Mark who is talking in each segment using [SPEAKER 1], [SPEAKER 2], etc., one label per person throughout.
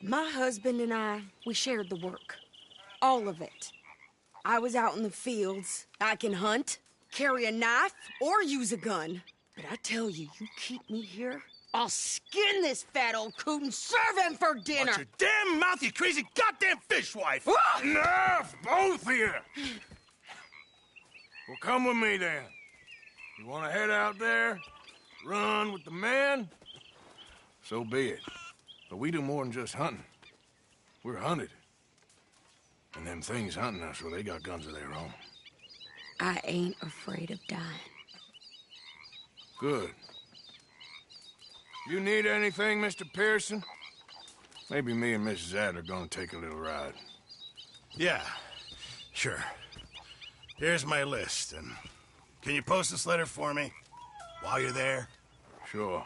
[SPEAKER 1] My husband and I, we shared the work. All of it. I was out in the fields. I can hunt, carry a knife, or use a gun. But I tell you, you keep me here, I'll skin this fat old coot and serve him for dinner!
[SPEAKER 2] Watch your damn mouth, you crazy goddamn fishwife!
[SPEAKER 1] Ah!
[SPEAKER 2] Enough, both of you! Well, come with me, then. You want to head out there, run with the men? So be it. But we do more than just hunting. We're hunted. And them things hunting us, well, they got guns of their own.
[SPEAKER 1] I ain't afraid of dying.
[SPEAKER 2] Good. You need anything, Mr. Pearson? Maybe me and Mrs. Adler are gonna take a little ride.
[SPEAKER 3] Yeah, sure. Here's my list, and can you post this letter for me while you're there?
[SPEAKER 2] Sure.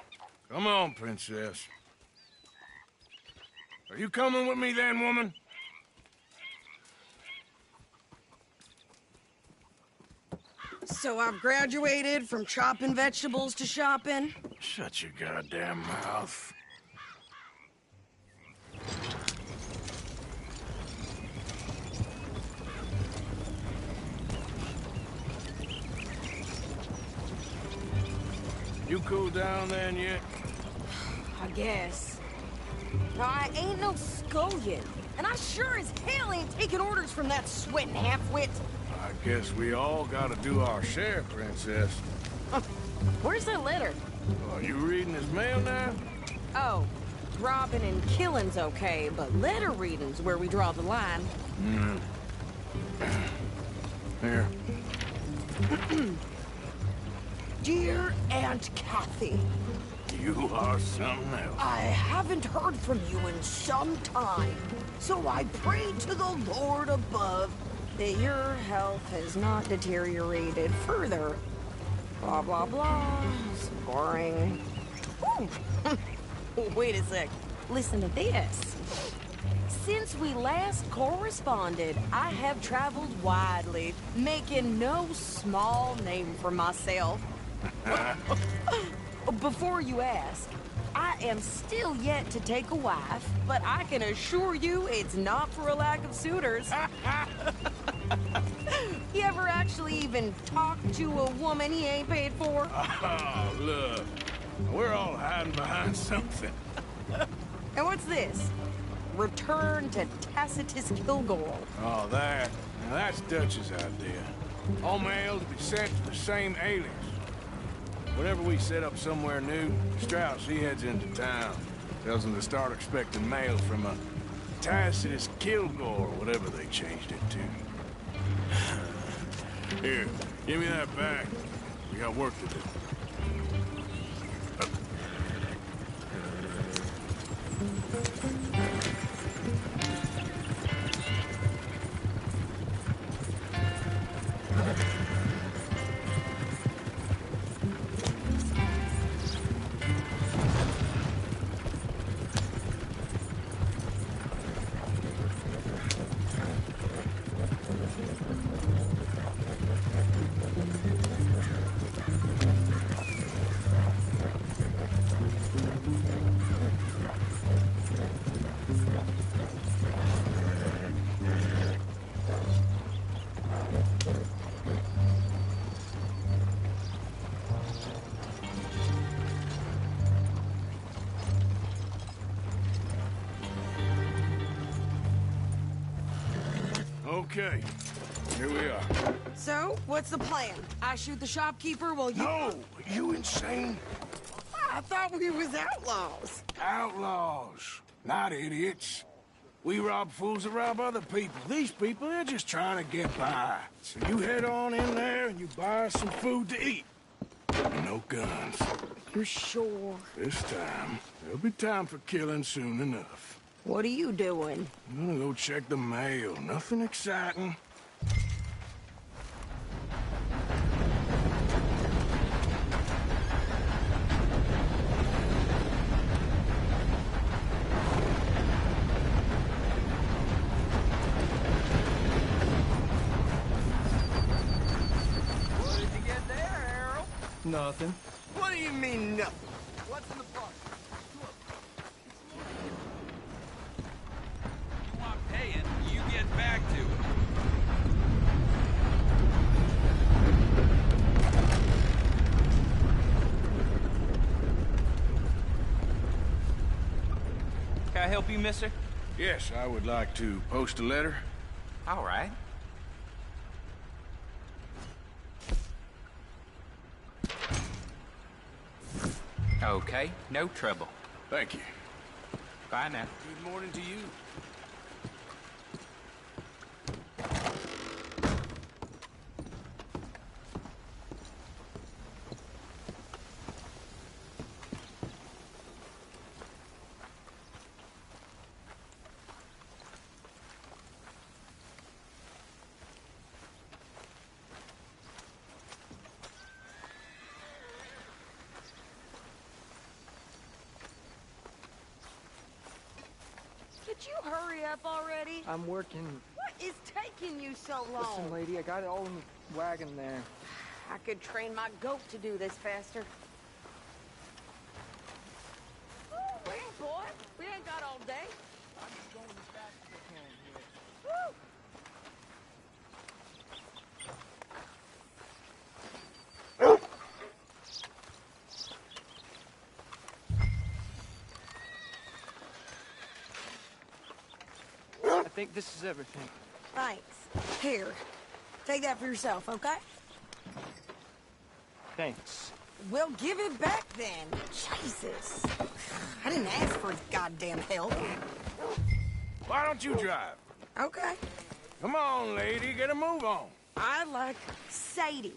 [SPEAKER 2] Come on, Princess. Are you coming with me then, woman?
[SPEAKER 1] So I've graduated from chopping vegetables to shopping?
[SPEAKER 2] Shut your goddamn mouth. You cool down then yet?
[SPEAKER 1] I guess. Now, I ain't no scullion, and I sure as hell ain't taking orders from that sweating half-wit.
[SPEAKER 2] I guess we all gotta do our share, Princess.
[SPEAKER 1] Where's that letter?
[SPEAKER 2] Are you reading his mail now?
[SPEAKER 1] Oh, robbing and killing's okay, but letter reading's where we draw the line.
[SPEAKER 2] Here.
[SPEAKER 1] Dear Aunt Kathy,
[SPEAKER 2] You are something else.
[SPEAKER 1] I haven't heard from you in some time, so I pray to the Lord above that your health has not deteriorated further. Blah, blah, blah. It's boring. Ooh. Wait a sec. Listen to this. Since we last corresponded, I have traveled widely, making no small name for myself. Before you ask, I am still yet to take a wife, but I can assure you it's not for a lack of suitors. You ever actually even talk to a woman he ain't paid for?
[SPEAKER 2] Oh, look. We're all hiding behind something.
[SPEAKER 1] And what's this? Return to Tacitus Kilgore.
[SPEAKER 2] Oh, that. Now, that's Dutch's idea. All mail to be sent to the same alias. Whenever we set up somewhere new, Strauss, he heads into town. Tells them to start expecting mail from a Tacitus Kilgore, or whatever they changed it to. Here, give me that back. We got work to do. Okay, here we are.
[SPEAKER 1] So, what's the plan? I shoot the shopkeeper while you...
[SPEAKER 2] No! Are you insane?
[SPEAKER 1] I thought we was outlaws.
[SPEAKER 2] Outlaws, not idiots. We rob fools that rob other people. These people, they're just trying to get by. So you head on in there and you buy us some food to eat. And no guns.
[SPEAKER 1] You sure?
[SPEAKER 2] This time, there'll be time for killing soon enough.
[SPEAKER 1] What are you doing?
[SPEAKER 2] I'm gonna go check the mail. Nothing exciting.
[SPEAKER 4] What did you get there, Harold?
[SPEAKER 5] Nothing.
[SPEAKER 4] What do you mean, nothing? What's in the box? back to it. Can I help you, mister?
[SPEAKER 2] Yes, I would like to post a letter.
[SPEAKER 4] All right. Okay, no trouble.
[SPEAKER 2] Thank you.
[SPEAKER 4] Bye now.
[SPEAKER 2] Good morning to you.
[SPEAKER 1] Could you hurry up already?
[SPEAKER 5] I'm working.
[SPEAKER 1] What is taking you so long?
[SPEAKER 5] Listen, lady, I got it all in the wagon there.
[SPEAKER 1] I could train my goat to do this faster. Ooh, wait, boy. We ain't got all day.
[SPEAKER 5] I'm just going as fast as I can here.
[SPEAKER 1] Woo!
[SPEAKER 5] I think this is everything.
[SPEAKER 1] Thanks. Here, take that for yourself, okay?
[SPEAKER 5] Thanks.
[SPEAKER 1] We'll give it back then. Jesus. I didn't ask for his goddamn help.
[SPEAKER 2] Why don't you drive?
[SPEAKER 1] Okay.
[SPEAKER 2] Come on, lady, get a move on.
[SPEAKER 1] I like Sadie,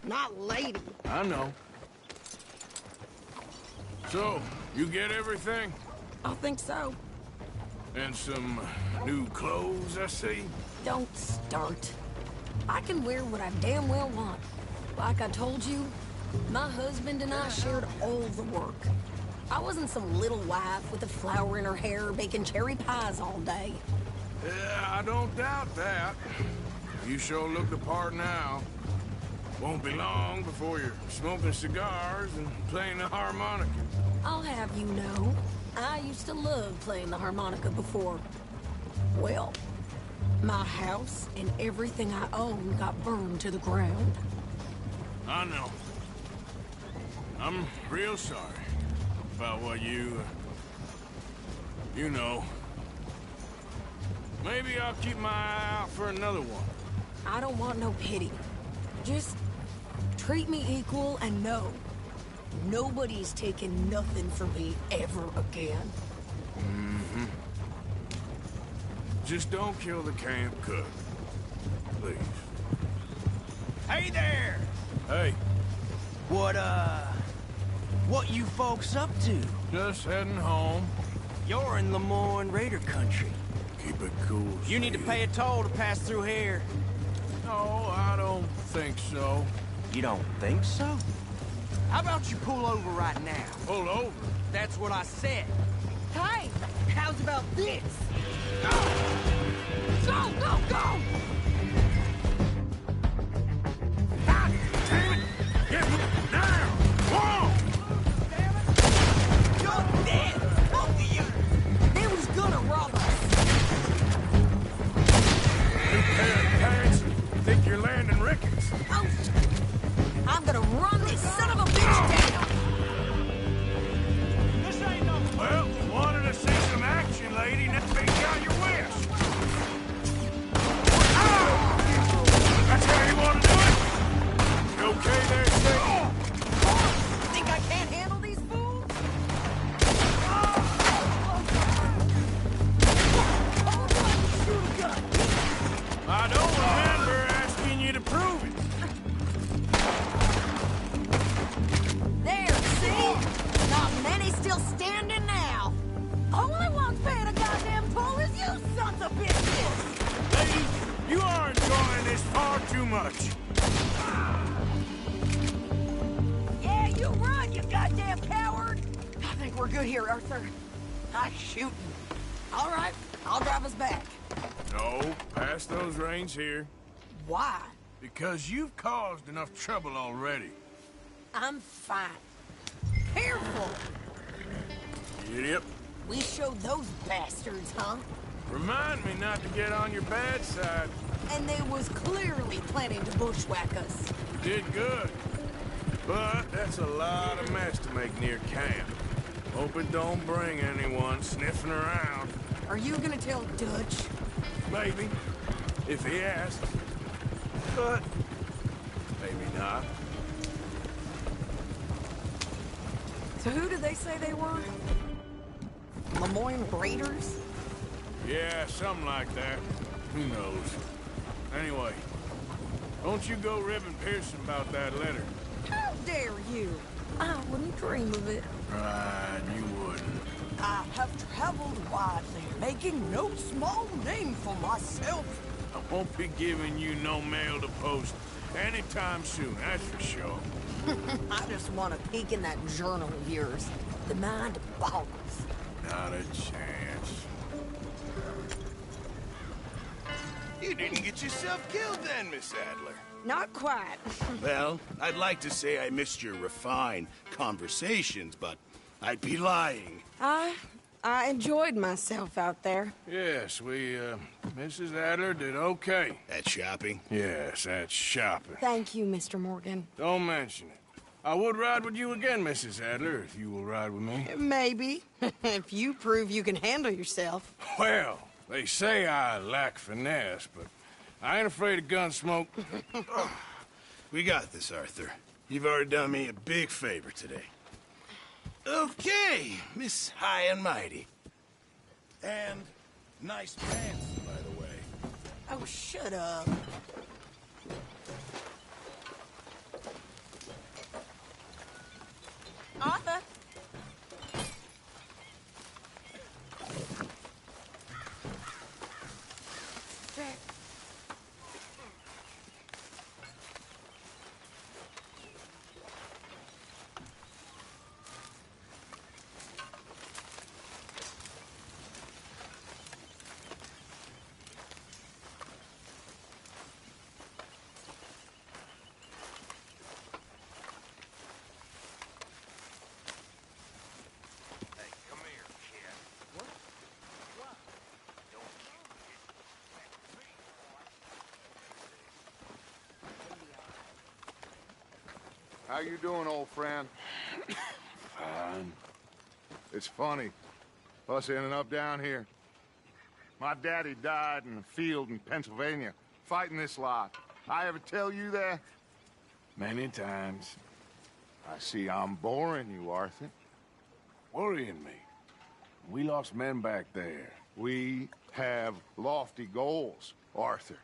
[SPEAKER 1] not lady.
[SPEAKER 2] I know. So, you get everything?
[SPEAKER 1] I think so.
[SPEAKER 2] And some new clothes, I see?
[SPEAKER 1] Don't start. I can wear what I damn well want. Like I told you, my husband and I shared all the work. I wasn't some little wife with a flower in her hair baking cherry pies all day.
[SPEAKER 2] Yeah, I don't doubt that. You sure look the part now. Won't be long before you're smoking cigars and playing the harmonica.
[SPEAKER 1] I'll have you know, I used to love playing the harmonica before. Well, my house and everything I own got burned to the ground.
[SPEAKER 2] I know. I'm real sorry about what you know. Maybe I'll keep my eye out for another one.
[SPEAKER 1] I don't want no pity. Just treat me equal and know nobody's taking nothing from me ever again.
[SPEAKER 2] Mm-hmm. Just don't kill the camp cook. Please.
[SPEAKER 4] Hey there!
[SPEAKER 2] Hey,
[SPEAKER 6] What you folks up to?
[SPEAKER 2] just heading home.
[SPEAKER 6] You're in Lemoyne Raider country.
[SPEAKER 2] Keep it cool.
[SPEAKER 6] You need to
[SPEAKER 2] Steve.
[SPEAKER 6] pay a toll to pass through here.
[SPEAKER 2] No, I don't think so.
[SPEAKER 6] You don't think so? How about you pull over right now?
[SPEAKER 2] Pull over.
[SPEAKER 6] That's what I said.
[SPEAKER 1] Hey, how's about this? Go, go, go!
[SPEAKER 2] God damn it! Get down! Whoa!
[SPEAKER 1] You're dead! Both of you! They was gonna rob us.
[SPEAKER 2] New pair of pants. Think you're landing Ricketts.
[SPEAKER 1] Oh, I'm gonna run this son of a bitch down!
[SPEAKER 6] This ain't no...
[SPEAKER 2] Well, wanted to see some action, lady. Let's make out your wish. That's how you want to do it? You okay there, Sadie?
[SPEAKER 1] Think I can't handle these fools? Shoot a gun!
[SPEAKER 2] I don't remember asking you to prove it.
[SPEAKER 1] There, see? Not many still standing now. Only one's paying a goddamn toll is you sons of bitches!
[SPEAKER 2] Lady, you are enjoying this far too much.
[SPEAKER 1] Yeah, you run, you goddamn coward! I think we're good here, Arthur. Nice shooting. All right, I'll drive us back.
[SPEAKER 2] No, pass those reins here.
[SPEAKER 1] Why?
[SPEAKER 2] Because you've caused enough trouble already.
[SPEAKER 1] I'm fine. Careful!
[SPEAKER 2] Idiot.
[SPEAKER 1] We showed those bastards, huh?
[SPEAKER 2] Remind me not to get on your bad side.
[SPEAKER 1] And they was clearly planning to bushwhack us.
[SPEAKER 2] You did good. But that's a lot of mess to make near camp. Hope it don't bring anyone sniffing around.
[SPEAKER 1] Are you gonna tell Dutch?
[SPEAKER 2] Maybe, if he asks. But maybe not.
[SPEAKER 1] So who did they say they were? Lemoyne Raiders?
[SPEAKER 2] Yeah, something like that. Who knows? Anyway, don't you go ribbing Pearson about that letter.
[SPEAKER 1] How dare you? I wouldn't dream of it.
[SPEAKER 2] Right, you wouldn't.
[SPEAKER 1] I have traveled widely, making no small name for myself.
[SPEAKER 2] I won't be giving you no mail to post anytime soon, that's for sure.
[SPEAKER 1] I just want to peek in that journal of yours. The mind boggles.
[SPEAKER 2] Not a chance.
[SPEAKER 3] You didn't get yourself killed then, Miss Adler.
[SPEAKER 1] Not quite.
[SPEAKER 3] Well, I'd like to say I missed your refined conversations, but I'd be lying.
[SPEAKER 1] I enjoyed myself out there.
[SPEAKER 2] Yes, Mrs. Adler did okay.
[SPEAKER 3] At shopping?
[SPEAKER 2] Yes, that's shopping.
[SPEAKER 1] Thank you, Mr. Morgan.
[SPEAKER 2] Don't mention it. I would ride with you again, Mrs. Adler, if you will ride with me.
[SPEAKER 1] Maybe. If you prove you can handle yourself.
[SPEAKER 2] Well, they say I lack finesse, but I ain't afraid of gun smoke.
[SPEAKER 3] We got this, Arthur. You've already done me a big favor today. Okay, Miss High and Mighty. And nice pants, by the way.
[SPEAKER 1] Oh, shut up. Arthur? Jack.
[SPEAKER 7] How you doing, old friend?
[SPEAKER 2] Fine.
[SPEAKER 7] It's funny, us ending up down here. My daddy died in a field in Pennsylvania, fighting this lot. I ever tell you that?
[SPEAKER 2] Many times.
[SPEAKER 7] I see I'm boring you, Arthur.
[SPEAKER 2] Worrying me. We lost men back there.
[SPEAKER 7] We have lofty goals, Arthur.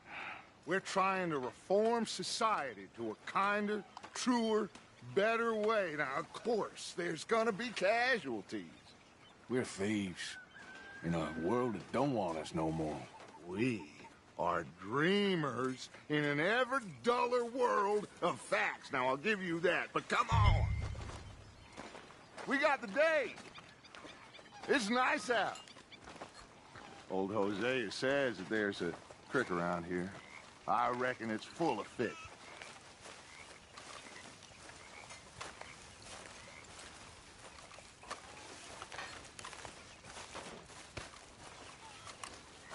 [SPEAKER 7] We're trying to reform society to a kinder, truer, better way. Now, of course, there's gonna be casualties.
[SPEAKER 2] We're thieves. In a world that don't want us no more.
[SPEAKER 7] We are dreamers in an ever duller world of facts. Now, I'll give you that, but come on. We got the day. It's nice out. Old Hosea says that there's a creek around here. I reckon it's full of fish.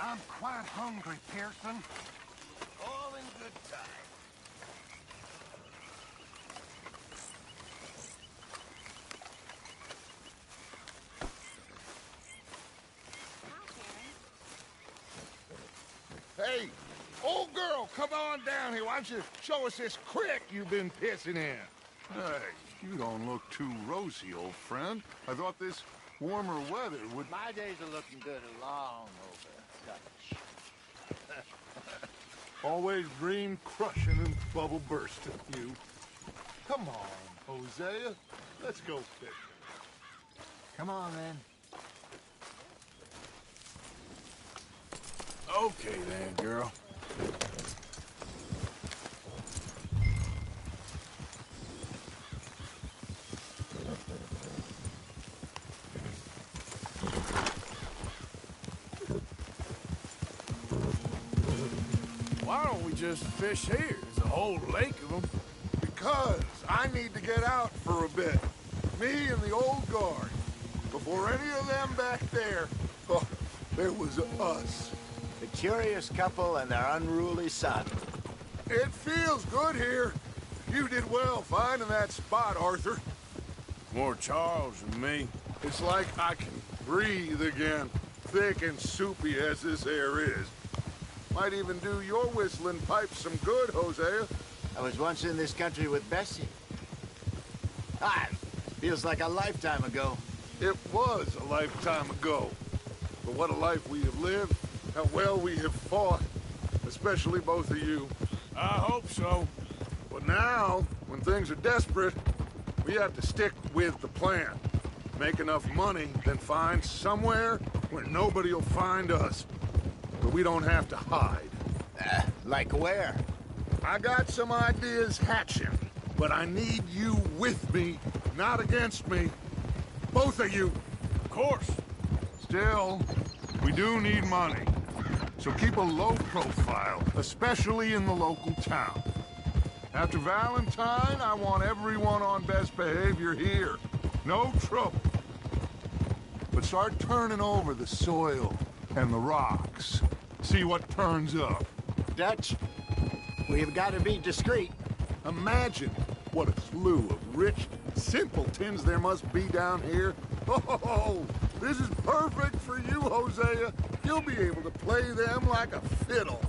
[SPEAKER 6] I'm quite hungry, Pearson.
[SPEAKER 3] All in good time.
[SPEAKER 7] Hey, old girl, come on down here. Why don't you show us this creek you've been pissing in? Hey, you don't look too rosy, old friend. I thought this warmer weather would...
[SPEAKER 8] My days are looking good along over, Dutch.
[SPEAKER 7] Always dream crushing and bubble bursting, you. Come on, Hosea. Let's go fishing.
[SPEAKER 8] Come on, then.
[SPEAKER 2] Okay then, girl. Why don't we just fish here? There's a whole lake of them.
[SPEAKER 7] Because I need to get out for a bit. Me and the old guard. Before any of them back there... Oh, there was us.
[SPEAKER 8] The curious couple and their unruly son.
[SPEAKER 7] It feels good here. You did well finding that spot, Arthur.
[SPEAKER 2] More Charles than me.
[SPEAKER 7] It's like I can breathe again, thick and soupy as this air is. Might even do your whistling pipes some good, Hosea.
[SPEAKER 8] I was once in this country with Bessie. Feels like a lifetime ago.
[SPEAKER 7] It was a lifetime ago. But what a life we have lived, how well we have fought, especially both of you.
[SPEAKER 2] I hope so.
[SPEAKER 7] But now, when things are desperate, we have to stick with the plan. Make enough money, then find somewhere where nobody will find us. Where we don't have to hide.
[SPEAKER 8] Like where?
[SPEAKER 7] I got some ideas hatching, but I need you with me, not against me. Both of you.
[SPEAKER 2] Of course.
[SPEAKER 7] Still, we do need money. So keep a low profile, especially in the local town. After Valentine, I want everyone on best behavior here. No trouble. But start turning over the soil and the rocks. See what turns up.
[SPEAKER 8] Dutch, we've got to be discreet.
[SPEAKER 7] Imagine what a slew of rich simpletons there must be down here. Oh, this is perfect for you, Hosea. You'll be able to play them like a fiddle.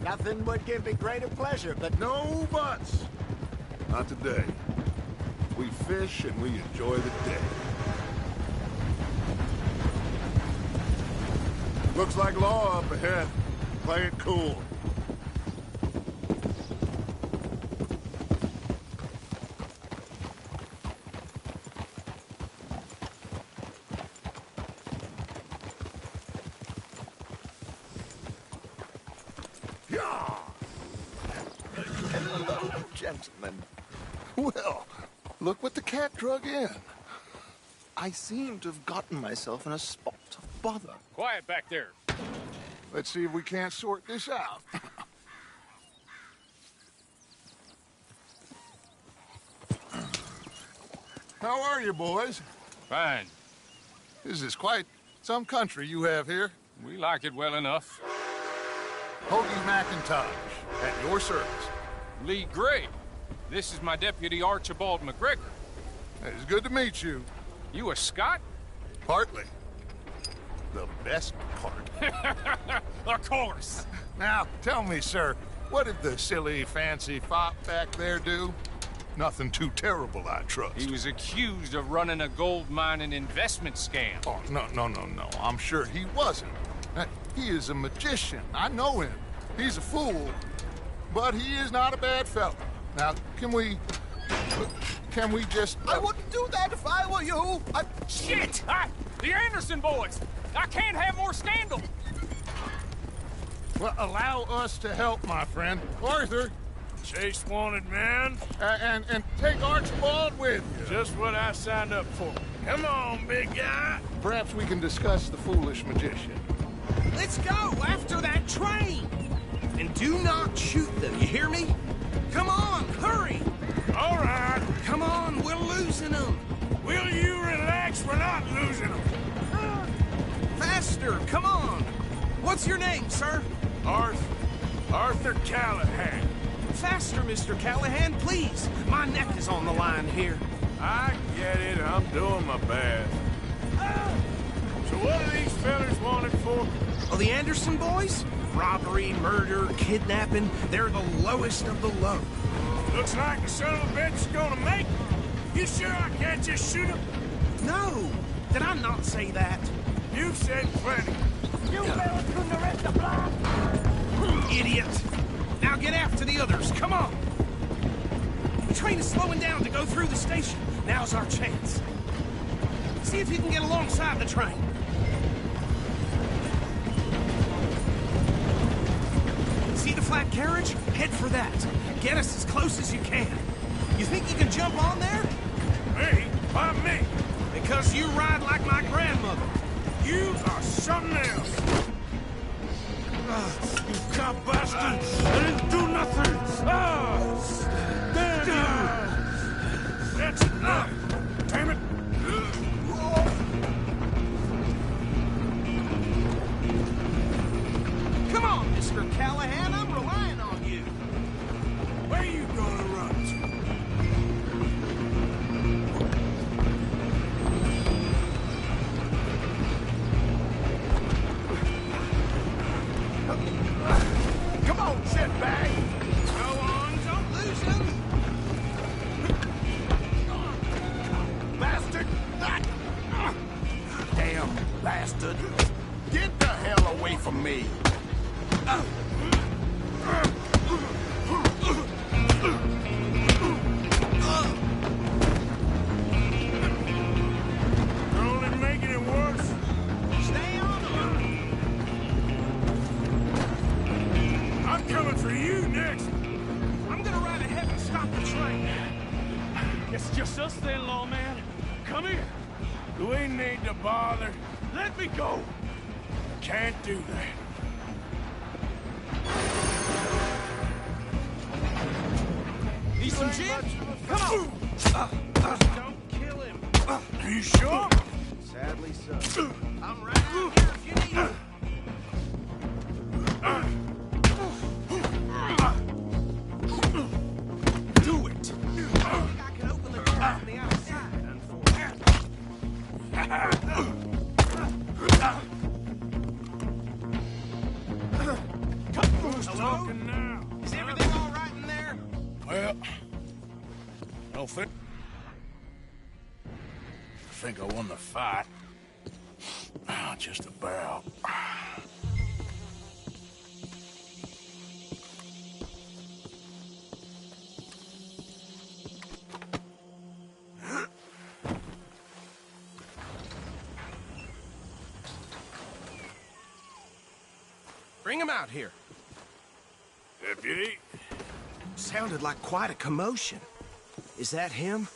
[SPEAKER 8] Nothing would give me greater pleasure, but
[SPEAKER 7] No buts. Not today. We fish and we enjoy the day. Looks like law up ahead. Play it cool. Hello, gentlemen. Well, look what the cat drug in. I seem to have gotten myself in a spot of bother.
[SPEAKER 2] Quiet back there.
[SPEAKER 7] Let's see if we can't sort this out. How are you, boys?
[SPEAKER 9] Fine.
[SPEAKER 7] This is quite some country you have here.
[SPEAKER 9] We like it well enough.
[SPEAKER 7] Hoagie McIntosh, at your service.
[SPEAKER 9] Lee Gray. This is my deputy Archibald McGregor.
[SPEAKER 7] It's good to meet you.
[SPEAKER 9] You a Scot?
[SPEAKER 7] Partly. The best part.
[SPEAKER 9] Of course.
[SPEAKER 7] Now, tell me, sir, what did the silly, fancy fop back there do? Nothing too terrible, I trust.
[SPEAKER 9] He was accused of running a gold mining investment scam.
[SPEAKER 7] Oh, no. I'm sure he wasn't. He is a magician. I know him. He's a fool. But he is not a bad fellow. Now, can we just...
[SPEAKER 6] I wouldn't do that if I were you.
[SPEAKER 9] Shit! The Anderson boys! I can't have more scandal!
[SPEAKER 7] Well, allow us to help, my friend. Arthur,
[SPEAKER 2] Chase wanted man.
[SPEAKER 7] and take Archibald with you.
[SPEAKER 2] Just what I signed up for. Come on, big guy.
[SPEAKER 7] Perhaps we can discuss the foolish magician.
[SPEAKER 6] Let's go after that train. And do not shoot them, you hear me? Come on, hurry.
[SPEAKER 2] All right.
[SPEAKER 6] Come on, we're losing them.
[SPEAKER 2] Will you relax? We're not losing them.
[SPEAKER 6] Faster, come on. What's your name, sir?
[SPEAKER 2] Arthur Callahan.
[SPEAKER 6] Faster, Mr. Callahan, please. My neck is on the line here.
[SPEAKER 2] I get it. I'm doing my best. So what are these fellas wanted for?
[SPEAKER 6] Oh, the Anderson boys? Robbery, murder, kidnapping. They're the lowest of the low.
[SPEAKER 2] Looks like the son of a bitch is gonna make it. You sure I can't just shoot him?
[SPEAKER 6] No. Did I not say that?
[SPEAKER 2] You said plenty.
[SPEAKER 1] You fellas couldn't arrest the block!
[SPEAKER 6] Idiot. Now get after the others. Come on. The train is slowing down to go through the station. Now's our chance. See if you can get alongside the train. See the flat carriage? Head for that. Get us as close as you can. You think you can jump on there?
[SPEAKER 2] Me? Why me?
[SPEAKER 6] Because you ride like my grandmother.
[SPEAKER 2] You are something else. You cop bastard! I didn't do nothing! Damn you! That's enough! Damn it!
[SPEAKER 3] bastard! Get the hell away from me!
[SPEAKER 2] You're only making it worse.
[SPEAKER 6] Stay on them!
[SPEAKER 2] I'm coming for you next.
[SPEAKER 6] I'm gonna ride ahead and stop the train.
[SPEAKER 9] It's just us then, lawman. Come here.
[SPEAKER 2] Do we need to bother?
[SPEAKER 9] Let me go.
[SPEAKER 2] Can't do that.
[SPEAKER 6] Need some gin? Come on! Don't kill him.
[SPEAKER 2] Are you sure?
[SPEAKER 6] Sadly so. I'm right here if you need it. Do it. I can open the door from the outside,
[SPEAKER 2] Who's talking now?
[SPEAKER 6] Is everything all right in there?
[SPEAKER 2] Well, I think I won the fight. Just about.
[SPEAKER 6] Bring him out here.
[SPEAKER 2] Deputy,
[SPEAKER 6] Sounded like quite a commotion. Is that him?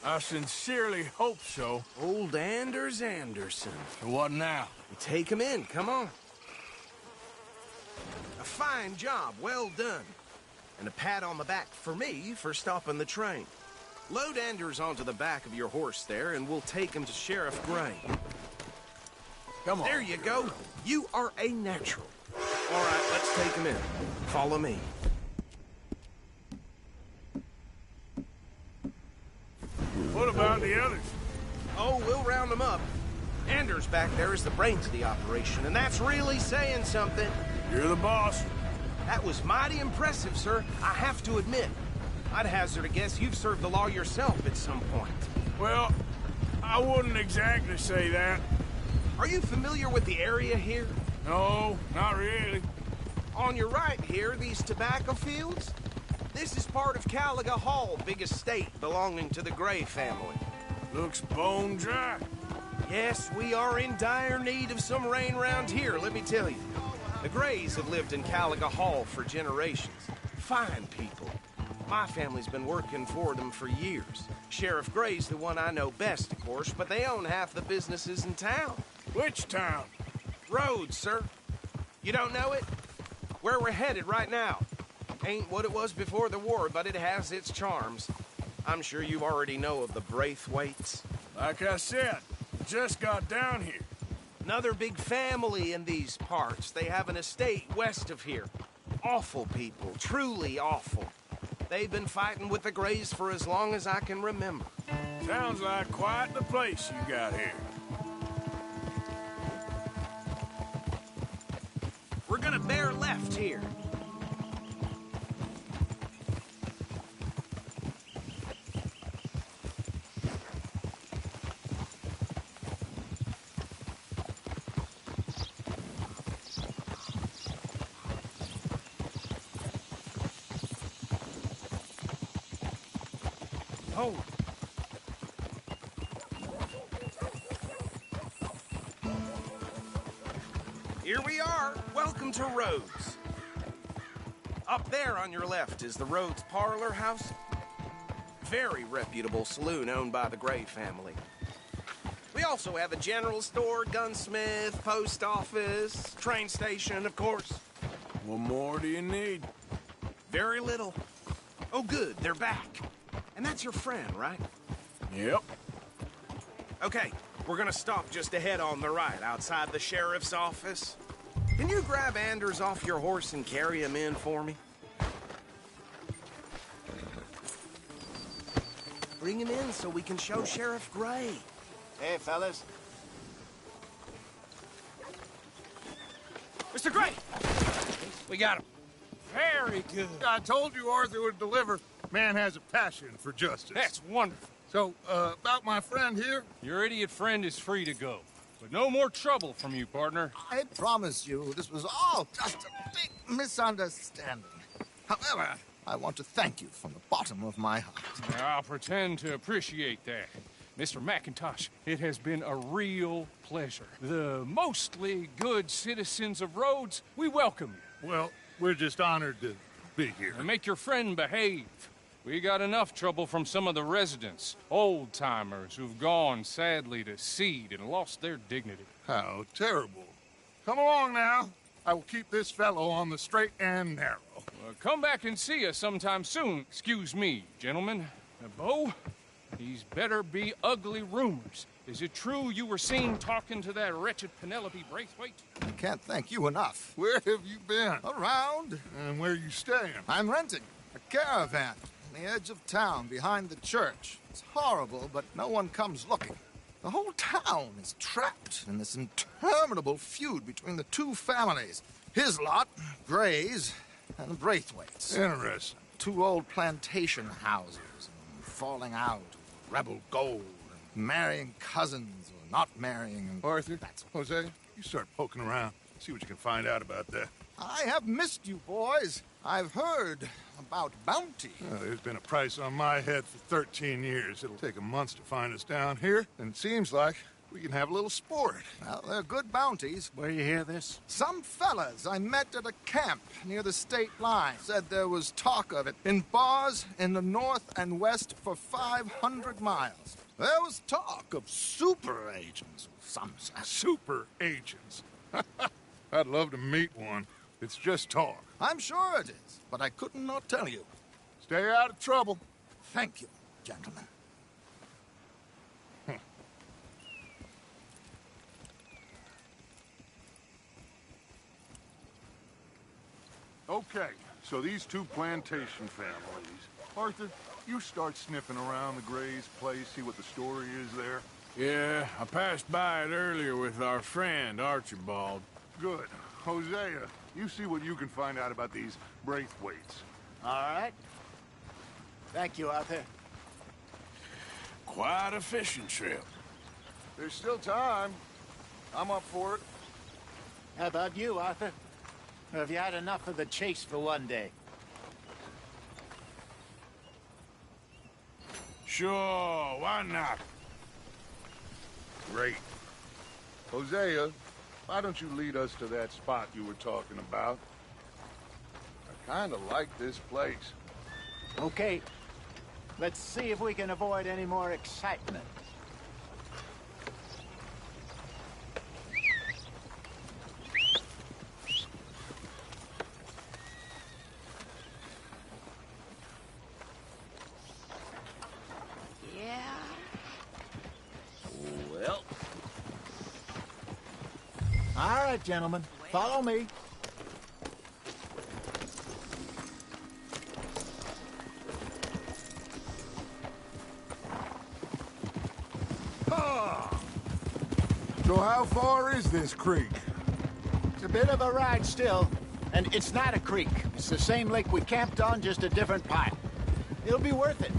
[SPEAKER 2] I sincerely hope so.
[SPEAKER 6] Old Anders Anderson.
[SPEAKER 2] So what now?
[SPEAKER 6] Take him in, come on. A fine job, well done. And a pat on the back for me for stopping the train. Load Anders onto the back of your horse there, and we'll take him to Sheriff Gray.
[SPEAKER 2] Come on.
[SPEAKER 6] There you go. You are a natural. All right, let's take him in. Follow me.
[SPEAKER 2] What about the others?
[SPEAKER 6] Oh, we'll round them up. Anders back there is the brains of the operation, and that's really saying something.
[SPEAKER 2] You're the boss.
[SPEAKER 6] That was mighty impressive, sir. I have to admit. I'd hazard a guess you've served the law yourself at some point.
[SPEAKER 2] Well, I wouldn't exactly say that.
[SPEAKER 6] Are you familiar with the area here?
[SPEAKER 2] No, not really.
[SPEAKER 6] On your right here, these tobacco fields? This is part of Caliga Hall, big estate belonging to the Gray family.
[SPEAKER 2] Looks bone dry.
[SPEAKER 6] Yes, we are in dire need of some rain round here, let me tell you. The Grays have lived in Caliga Hall for generations. Fine people. My family's been working for them for years. Sheriff Gray's the one I know best, of course, but they own half the businesses in town.
[SPEAKER 2] Which town?
[SPEAKER 6] Rhodes, sir. You don't know it? Where we're headed right now. Ain't what it was before the war, but it has its charms. I'm sure you already know of the Braithwaites.
[SPEAKER 2] Like I said, just got down here.
[SPEAKER 6] Another big family in these parts. They have an estate west of here. Awful people, truly awful. They've been fighting with the Grays for as long as I can remember.
[SPEAKER 2] Sounds like quite the place you got here.
[SPEAKER 6] We're gonna bear left here. Oh. Here we are. Welcome to Rhodes. Up there on your left is the Rhodes Parlor House. Very reputable saloon owned by the Gray family. We also have a general store, gunsmith, post office, train station, of course.
[SPEAKER 2] What more do you need?
[SPEAKER 6] Very little. Oh, good, they're back. And that's your friend, right?
[SPEAKER 2] Yep.
[SPEAKER 6] Okay, we're gonna stop just ahead on the right, outside the sheriff's office. Can you grab Anders off your horse and carry him in for me? Bring him in so we can show Sheriff Gray.
[SPEAKER 8] Hey, fellas.
[SPEAKER 9] Mr. Gray! We got him. Very good.
[SPEAKER 7] I told you Arthur would deliver. Man has a passion for justice.
[SPEAKER 9] That's wonderful.
[SPEAKER 7] So, about my friend here?
[SPEAKER 9] Your idiot friend is free to go. but no more trouble from you, partner.
[SPEAKER 10] I promise you, this was all just a big misunderstanding. However, I want to thank you from the bottom of my heart.
[SPEAKER 9] I'll pretend to appreciate that. Mr. McIntosh, it has been a real pleasure. The mostly good citizens of Rhodes, we welcome you.
[SPEAKER 7] Well, we're just honored to be here.
[SPEAKER 9] And make your friend behave. We got enough trouble from some of the residents, old-timers who've gone, sadly, to seed and lost their dignity.
[SPEAKER 7] How terrible. Come along now. I will keep this fellow on the straight and narrow.
[SPEAKER 9] Come back and see us sometime soon. Excuse me, gentlemen. Bo, these better be ugly rumors. Is it true you were seen talking to that wretched Penelope Braithwaite?
[SPEAKER 10] I can't thank you enough.
[SPEAKER 7] Where have you been?
[SPEAKER 10] Around.
[SPEAKER 7] And where are you staying?
[SPEAKER 10] I'm renting a caravan on the edge of town behind the church. It's horrible, but no one comes looking. The whole town is trapped in this interminable feud between the two families. His lot, Gray's, and Braithwaite's.
[SPEAKER 7] Interesting.
[SPEAKER 10] Two old plantation houses, and falling out, rebel gold, and marrying cousins or not marrying. And
[SPEAKER 7] Arthur, Jose, you start poking around. See what you can find out about that.
[SPEAKER 10] I have missed you, boys. I've heard about bounty.
[SPEAKER 7] There's been a price on my head for 13 years. It'll take a month to find us down here, and it seems like we can have a little sport.
[SPEAKER 10] Well, they're good bounties.
[SPEAKER 3] Where you hear this?
[SPEAKER 10] Some fellas I met at a camp near the state line said there was talk of it in bars in the north and west for 500 miles. There was talk of super agents of some sort.
[SPEAKER 7] Super agents. I'd love to meet one. It's just talk.
[SPEAKER 10] I'm sure it is, but I couldn't not tell you.
[SPEAKER 7] Stay out of trouble.
[SPEAKER 10] Thank you, gentlemen.
[SPEAKER 7] Okay, so these two plantation families. Arthur, you start sniffing around the Gray's place, see what the story is there.
[SPEAKER 2] Yeah, I passed by it earlier with our friend, Archibald.
[SPEAKER 7] Good. Hosea, you see what you can find out about these Braithwaites.
[SPEAKER 8] All right. Thank you, Arthur.
[SPEAKER 2] Quite a fishing trip.
[SPEAKER 7] There's still time. I'm up for it.
[SPEAKER 8] How about you, Arthur? Or have you had enough of the chase for one day?
[SPEAKER 2] Sure, why not?
[SPEAKER 7] Great. Hosea, why don't you lead us to that spot you were talking about? I kind of like this place.
[SPEAKER 8] Okay. Let's see if we can avoid any more excitement.
[SPEAKER 1] Yeah.
[SPEAKER 8] Well. All right, gentlemen. Follow me.
[SPEAKER 7] So how far is this creek?
[SPEAKER 8] It's a bit of a ride still. And it's not a creek. It's the same lake we camped on, just a different part. It'll be worth it.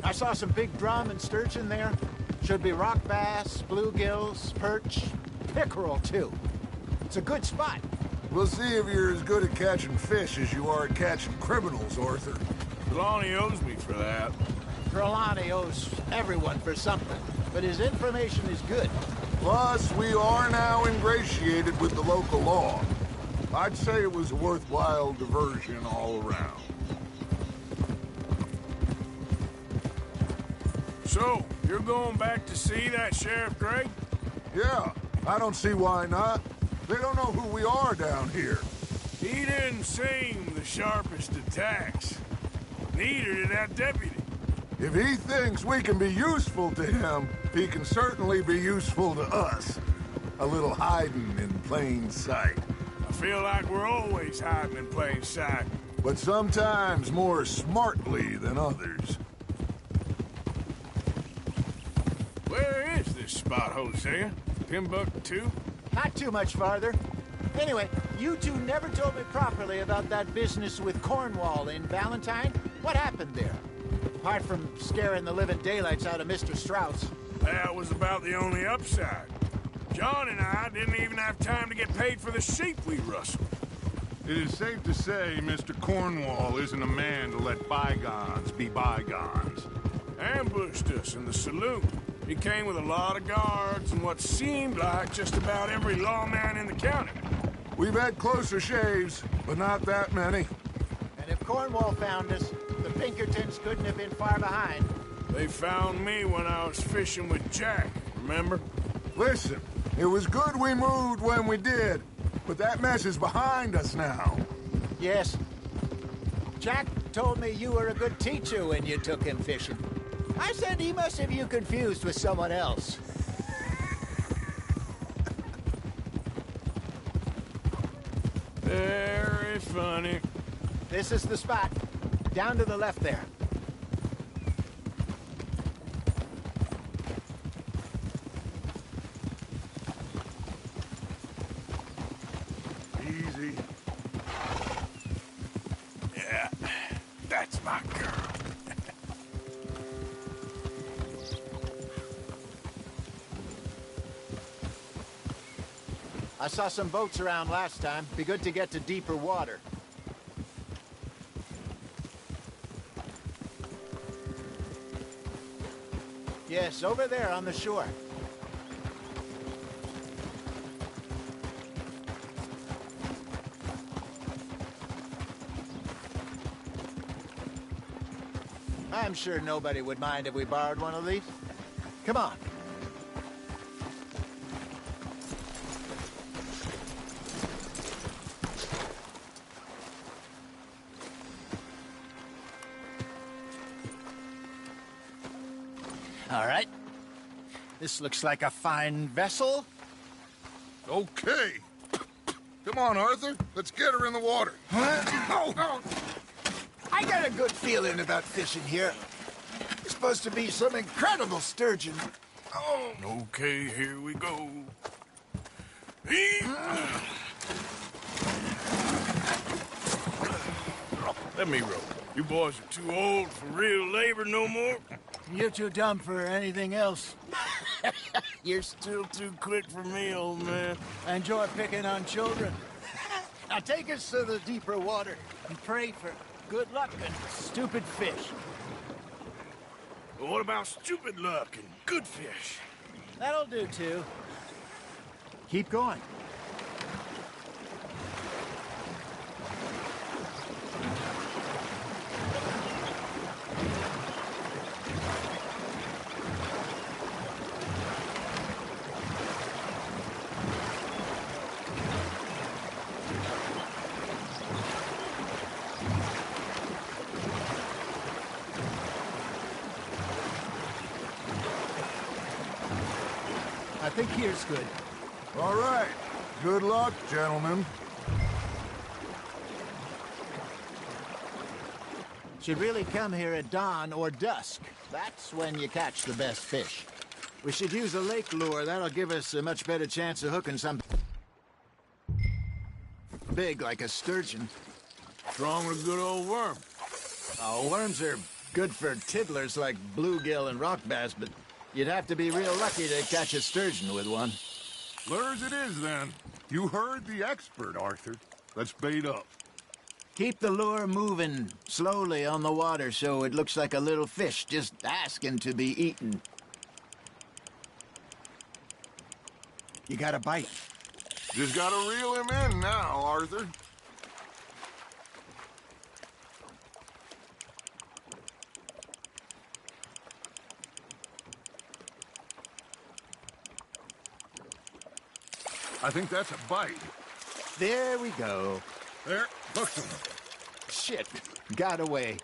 [SPEAKER 8] I saw some big drum and sturgeon there. Should be rock bass, bluegills, perch, pickerel, too. It's a good spot.
[SPEAKER 7] We'll see if you're as good at catching fish as you are at catching criminals, Arthur.
[SPEAKER 2] Trelawney owes me for that.
[SPEAKER 8] Trelawney owes everyone for something, but his information is good.
[SPEAKER 7] Plus, we are now ingratiated with the local law. I'd say it was a worthwhile diversion all around.
[SPEAKER 2] So, you're going back to see that Sheriff Gray?
[SPEAKER 7] Yeah, I don't see why not. They don't know who we are down here.
[SPEAKER 2] He didn't seem the sharpest attacks. Neither did that deputy.
[SPEAKER 7] If he thinks we can be useful to him, he can certainly be useful to us. A little hiding in plain sight.
[SPEAKER 2] I feel like we're always hiding in plain sight.
[SPEAKER 7] But sometimes more smartly than others.
[SPEAKER 2] Where is this spot, Hosea? Timbuktu?
[SPEAKER 8] Not too much farther. Anyway, you two never told me properly about that business with Cornwall in Valentine. What happened there? Apart from scaring the living daylights out of Mr. Strauss.
[SPEAKER 2] That was about the only upside. John and I didn't even have time to get paid for the sheep we rustled.
[SPEAKER 7] It is safe to say Mr. Cornwall isn't a man to let bygones be bygones.
[SPEAKER 2] Ambushed us in the saloon. He came with a lot of guards and what seemed like just about every lawman in the county.
[SPEAKER 7] We've had closer shaves, but not that many.
[SPEAKER 8] And if Cornwall found us, the Pinkertons couldn't have been far behind.
[SPEAKER 2] They found me when I was fishing with Jack, remember?
[SPEAKER 7] Listen, it was good we moved when we did, but that mess is behind us now.
[SPEAKER 8] Yes. Jack told me you were a good teacher when you took him fishing. I said he must have you confused with someone else.
[SPEAKER 2] Very funny.
[SPEAKER 8] This is the spot. Down to the left there.
[SPEAKER 7] Easy.
[SPEAKER 2] Yeah, that's my girl.
[SPEAKER 8] I saw some boats around last time. Be good to get to deeper water. Yes, over there on the shore. I'm sure nobody would mind if we borrowed one of these. Come on. All right. This looks like a fine vessel.
[SPEAKER 7] Okay. Come on, Arthur. Let's get her in the water.
[SPEAKER 8] Oh. I got a good feeling about fishing here. It's supposed to be some incredible sturgeon.
[SPEAKER 2] Oh. Okay, here we go. Let me row. You boys are too old for real labor no more.
[SPEAKER 8] You're too dumb for anything else.
[SPEAKER 2] You're still too quick for me, old man.
[SPEAKER 8] I enjoy picking on children. Now take us to the deeper water and pray for good luck and stupid fish.
[SPEAKER 2] Well, what about stupid luck and good fish?
[SPEAKER 8] That'll do, too. Keep going. I think here's good.
[SPEAKER 7] All right. Good luck, gentlemen.
[SPEAKER 8] Should really come here at dawn or dusk. That's when you catch the best fish. We should use a lake lure. That'll give us a much better chance of hooking something big like a sturgeon.
[SPEAKER 2] What's wrong with a good old worm?
[SPEAKER 8] Oh, worms are good for tiddlers like bluegill and rock bass, but you'd have to be real lucky to catch a sturgeon with one.
[SPEAKER 7] Lures it is, then. You heard the expert, Arthur. Let's bait up.
[SPEAKER 8] Keep the lure moving slowly on the water so it looks like a little fish just asking to be eaten. You got a bite.
[SPEAKER 7] Just gotta reel him in now, Arthur. I think that's a bite.
[SPEAKER 8] There we go.
[SPEAKER 7] There, hooked him.
[SPEAKER 8] Shit, got away.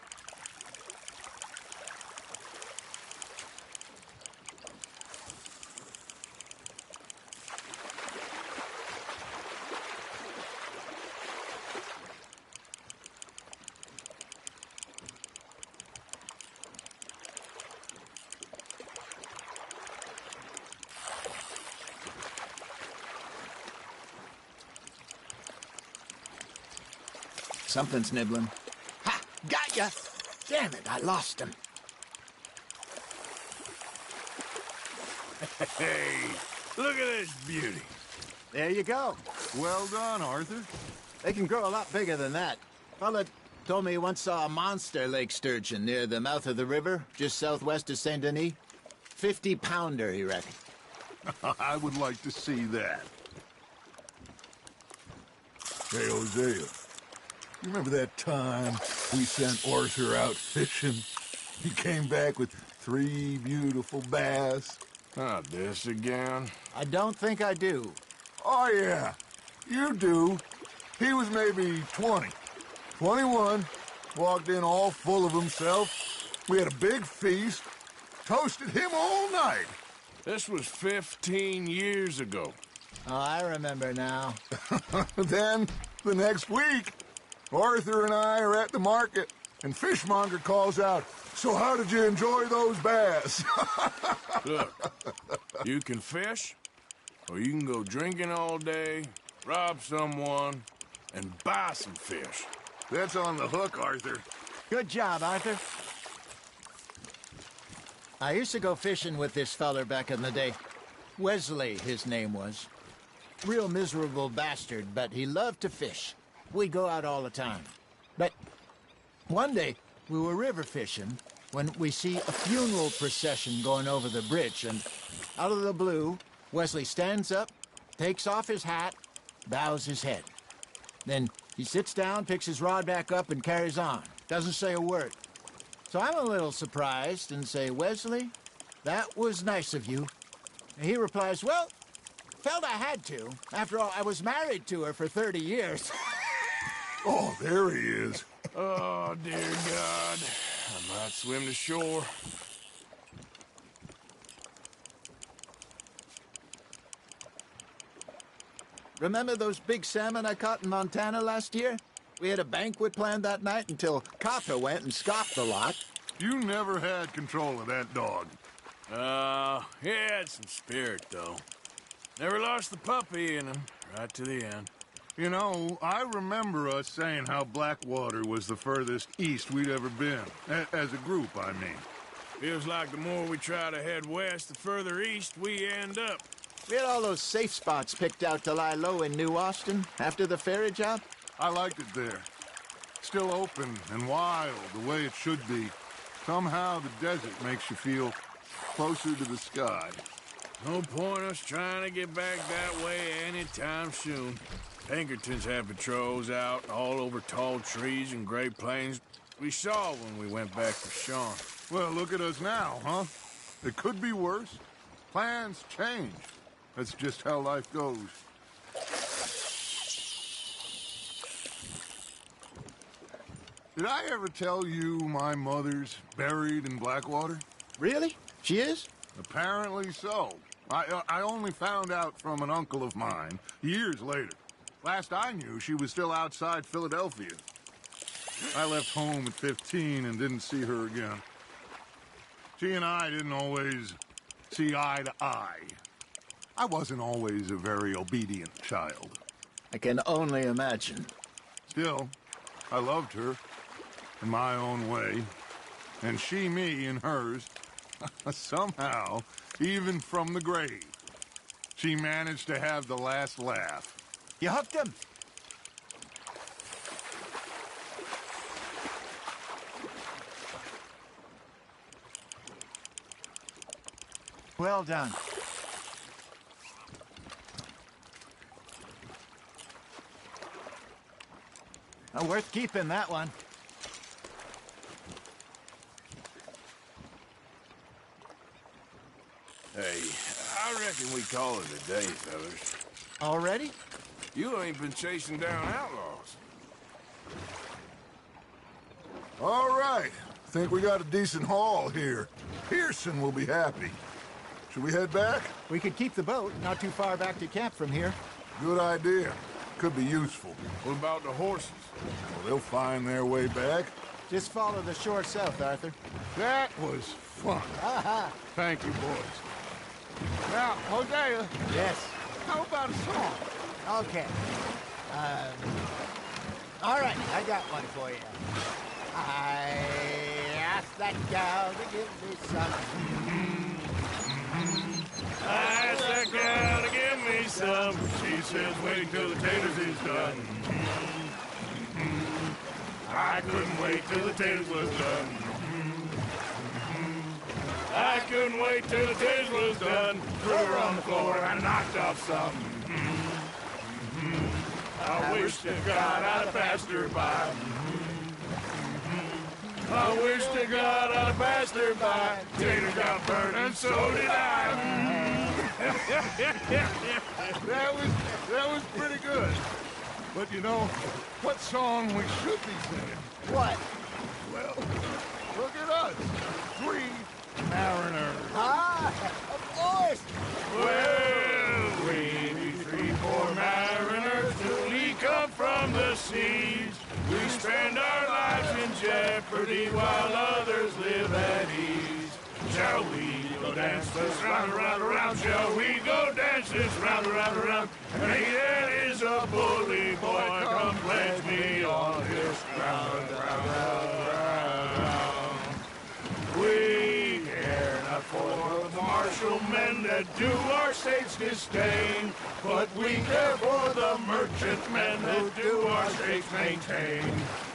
[SPEAKER 8] Something's nibbling. Ha! Got ya! Damn it, I lost him.
[SPEAKER 2] Hey, look at
[SPEAKER 7] Undisguised beauty.
[SPEAKER 8] There you go.
[SPEAKER 7] Well done, Arthur.
[SPEAKER 8] They can grow a lot bigger than that. Fella told me he once saw a monster lake sturgeon near the mouth of the river, just southwest of Saint Denis. 50-pounder, he reckoned.
[SPEAKER 7] I would like to see that. Hey, Hosea. You remember that time we sent Arthur out fishing? He came back with 3 beautiful bass.
[SPEAKER 2] Not this again.
[SPEAKER 8] I don't think I do.
[SPEAKER 7] Oh, yeah. You do. He was maybe 20. 21. Walked in all full of himself. We had a big feast. Toasted him all night.
[SPEAKER 2] This was 15 years ago.
[SPEAKER 8] Oh, I remember now.
[SPEAKER 7] Then, the next week, Arthur and I are at the market, and Fishmonger calls out, "So how did you enjoy those bass?"
[SPEAKER 2] Look, you can fish, or you can go drinking all day, rob someone, and buy some fish.
[SPEAKER 7] That's on the hook, Arthur.
[SPEAKER 8] Good job, Arthur. I used to go fishing with this feller back in the day. Wesley, his name was. Real miserable bastard, but he loved to fish. We'd go out all the time. But one day, we were river fishing when we see a funeral procession going over the bridge, and out of the blue, Wesley stands up, takes off his hat, bows his head. Then he sits down, picks his rod back up, and carries on. Doesn't say a word. So I'm a little surprised and say, "Wesley, that was nice of you." And he replies, "Well, felt I had to. After all, I was married to her for 30 years.
[SPEAKER 7] Oh, there he is.
[SPEAKER 2] Oh, dear God. I might swim to shore.
[SPEAKER 8] Remember those big salmon I caught in Montana last year? We had a banquet planned that night until Copper went and scoffed the lot.
[SPEAKER 7] You never had control of that dog.
[SPEAKER 2] He had some spirit, though. Never lost the puppy in him, right to the end.
[SPEAKER 7] You know, I remember us saying how Blackwater was the furthest east we'd ever been. As a group, I mean.
[SPEAKER 2] Feels like the more we try to head west, the further east we end up.
[SPEAKER 8] We had all those safe spots picked out to lie low in New Austin after the ferry job.
[SPEAKER 7] I liked it there. Still open and wild, the way it should be. Somehow the desert makes you feel closer to the sky.
[SPEAKER 2] No point us trying to get back that way anytime soon. Pinkertons have patrols out all over tall trees and Great Plains. We saw when we went back to Sean.
[SPEAKER 7] Well, look at us now, huh? It could be worse. Plans change. That's just how life goes. Did I ever tell you my mother's buried in Blackwater?
[SPEAKER 8] Really? She is?
[SPEAKER 7] Apparently so. I only found out from an uncle of mine years later. Last I knew, she was still outside Philadelphia. I left home at 15 and didn't see her again. She and I didn't always see eye to eye. I wasn't always a very obedient child.
[SPEAKER 8] I can only imagine.
[SPEAKER 7] Still, I loved her in my own way, and she me in hers. Somehow, even from the grave, she managed to have the last laugh.
[SPEAKER 8] You hooked him? Well done. Worth keeping, that one.
[SPEAKER 2] Hey, I reckon we call it a day, fellas.
[SPEAKER 8] Already?
[SPEAKER 2] You ain't been chasing down outlaws.
[SPEAKER 7] All right. Think we got a decent haul here. Pearson will be happy. Should we head back?
[SPEAKER 8] We could keep the boat not too far back to camp from here.
[SPEAKER 7] Good idea. Could be useful.
[SPEAKER 2] What about the horses?
[SPEAKER 7] Well, they'll find their way back.
[SPEAKER 8] Just follow the shore south, Arthur.
[SPEAKER 7] That was fun. Thank you, boys. Now, Hosea,
[SPEAKER 8] Yes.
[SPEAKER 7] how about a song?
[SPEAKER 8] Okay. All right, I got one for you. I asked that gal to give me some.
[SPEAKER 2] I asked that gal to give
[SPEAKER 7] some. She says, wait till the taters is done. I couldn't wait till the taters was done. I couldn't wait till the taters was done. Threw her on the floor and I knocked off some. I wish to God I'd passed her by. I wish to God I'd passed her by. Tater got burned and so did I. that was pretty good. But you know, what song we should be singing?
[SPEAKER 8] What?
[SPEAKER 7] Well, look at us. 3 mariners.
[SPEAKER 8] Ah, of course!
[SPEAKER 7] Well, we be 3 poor mariners till we come from the seas. We spend our lives in jeopardy while others live at ease. Shall we go dance this round, around, around? Shall we go dance this round, around, around? And he that is a bully boy, come pledge me on this ground, round, round, round. We care not for the martial men that do our state's disdain, but we care for the merchant men that do our state's maintain.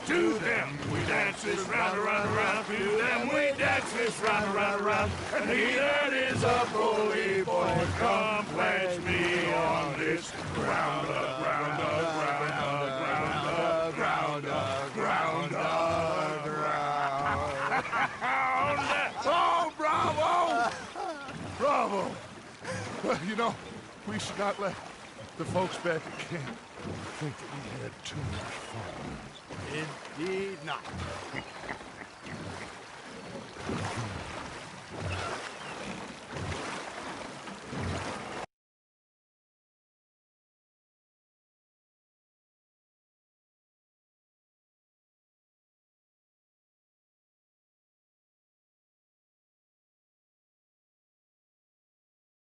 [SPEAKER 7] To them we dance this round, around, around. To them we dance this round, around, around. And he that is a bully boy, come pledge me on this ground, ground, ground, ground, ground, ground, ground. Oh, bravo! Bravo! Well, you know, we should not let the folks back at camp think that we had too much fun.
[SPEAKER 8] Indeed not.